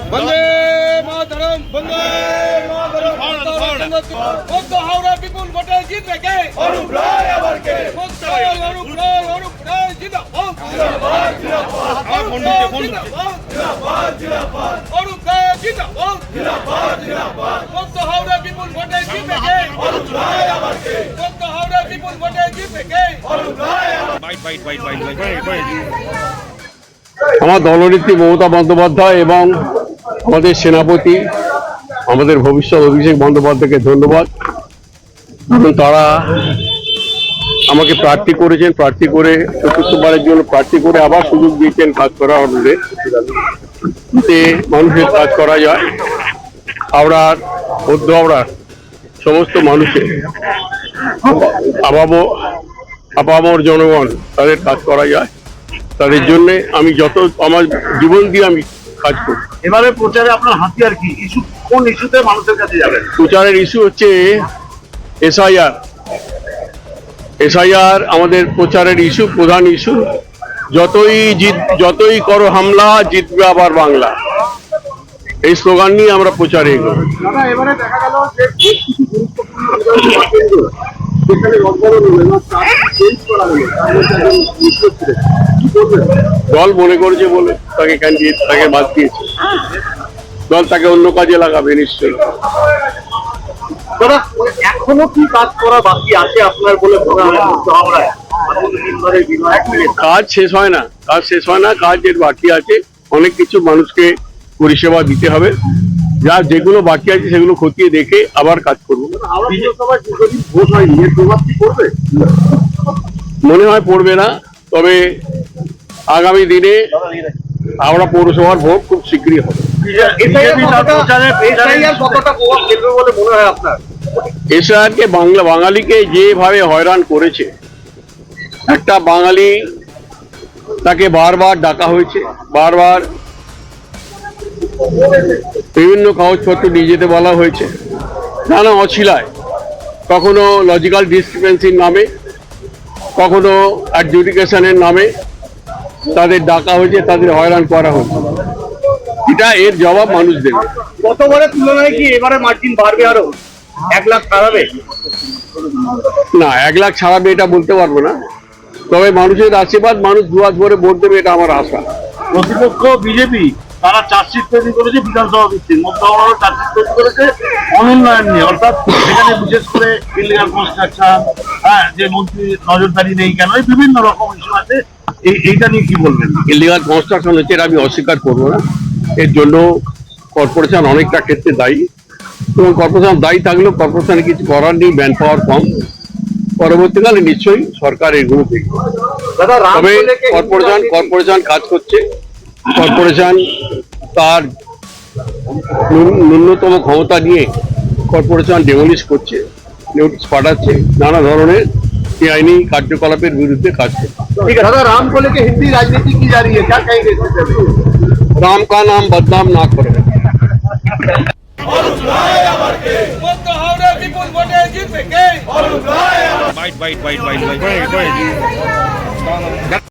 वंदे मातरम, वंदे मातरम। मुक्त हावड़ा पीपुल पटेल जीतेंगे। अरूप राय अमर के। मुक्त अरूप राय जिंदाबाद। जिंदाबाद जिंदाबाद। अरूप राय जिंदाबाद जिंदाबाद। अरूप राय जिंदाबाद। जिंदाबाद जिंदाबाद। मुक्त हावड़ा पीपुल पटेल जीतेंगे। अरूप राय अमर के। मुक्त हावड़ा पीपुल पटेल जीतेंगे। अरूप राय अमर। बाइट। আমার দলনেত্রী মমতা বন্দ্যোপাধ্যায় এবং আমাদের সেনাপতি আমাদের ভবিষ্যৎ অভিষেক বন্দ্যোপাধ্যায়কে ধন্যবাদ। কারণ তারা আমাকে প্রার্থী করেছেন, প্রার্থী করে চতুর্থবারের জন্য প্রার্থী করে আবার সুযোগ দিয়েছেন কাজ করার অনুরোধে, যাতে মানুষের কাজ করা যায়। হাওড়ার মধ্য হাওড়ার সমস্ত মানুষের আপামর জনগণ তাদের কাজ করা যায়, তাদের জন্য আমি যত আমার জীবন দিয়ে আমি কাজ করি। এবারে প্রচারে আপনার হাতিয়ার কি ইস্যু, কোন ইস্যুতে মানুষের কাছে যাবেন? প্রচারের ইস্যু হচ্ছে এসআইআর আমাদের প্রচারের ইস্যু, প্রধান ইস্যু। যতই করো হামলা, জিতবে আবার বাংলা, এই স্লোগান নিয়ে আমরা প্রচারে এগোবো। এবারে দেখা গেল দল মনে করেছে বলে তাকে ক্যান্ডিডেট, তাকে বাদ দিয়েছে। দল তাকে অন্য কাজে লাগাবে নিশ্চয়ই। দাদা, এখনো কি কাজ করা বাকি আছে আপনার বলে মনে হয়? কাজ শেষ হয় না, কাজের বাকি আছে অনেক কিছু। মানুষকে পরিষেবা দিতে হবে, যেগুলো বাকি আছে সেগুলো খতিয়ে দেখে আবার কাজ করবো। মনে হয় পড়বে না, তবে আগামী দিনে হাওড়া পৌরসভার ভোট খুব শীঘ্রই হবে। এসআইআরকে বাঙালিকে যেভাবে হয়রান করেছে, একটা বাঙালি তাকে বারবার ডাকা হয়েছে, বারবার বিভিন্ন কাগজপত্র নিয়ে যেতে বলা হয়েছে, নানা অছিলায়, কখনো লজিক্যাল ডিসক্রিপেন্সির নামে, কখনো অ্যাডজুডিকেশনের নামে তাদের ডাকা হয়েছে, তাদের হয়রান করা হয়েছে। এর জবাব মানুষ দেবে। গতবারের তুলনায় কি এবারে মার্জিন বাড়বে, আরো 1 লাখ ছাড়াবে? না, 1 লাখ ছাড়াবে এটা বলতে পারবো না, তবে মানুষের আশীর্বাদ, মানুষ দুয়ার ভরে ভোট দেবে, এটা আমার আশা। প্রতিপক্ষ বিজেপি তারা চার্জশিট তৈরি করেছে বিধানসভা ভিত্তিক, মধ্য হাওড়ারও চার্জশিট তৈরি করেছে অনুন্নয়ন নিয়ে, অর্থাৎ সেখানে বিশেষ করে ইলিগাল কনস্ট্রাকশন, যে মন্ত্রী নজরদারি নেই কেন, এই বিভিন্ন রকম ইস্যু আছে। এইটা নিয়ে কি বলবেন? ইলিগাল কনস্ট্রাকশন হচ্ছে, এটা আমি অস্বীকার করবো না। এর জন্য কর্পোরেশন অনেকটা ক্ষেত্রে দায়ী, এবং কর্পোরেশন দায়ী থাকলেও কর্পোরেশনে কিছু করার নেই, ম্যান পাওয়ার কম। পরবর্তীকালে নিশ্চয়ই সরকার এগুলো দেখবে। তবে কর্পোরেশন কাজ করছে, কর্পোরেশন তার ন্যূনতম ক্ষমতা নিয়ে কর্পোরেশন ডেমোলিশ করছে, নোটিশ পাঠাচ্ছে, নানা ধরনের বেআইনি কার্যকলাপের বিরুদ্ধে কাজ করছে। ठीक है दादा, राम को लेके हिंदी राजनीति की जा रही है, क्या कहेंगे? राम का नाम बदनाम ना करो। बाइट।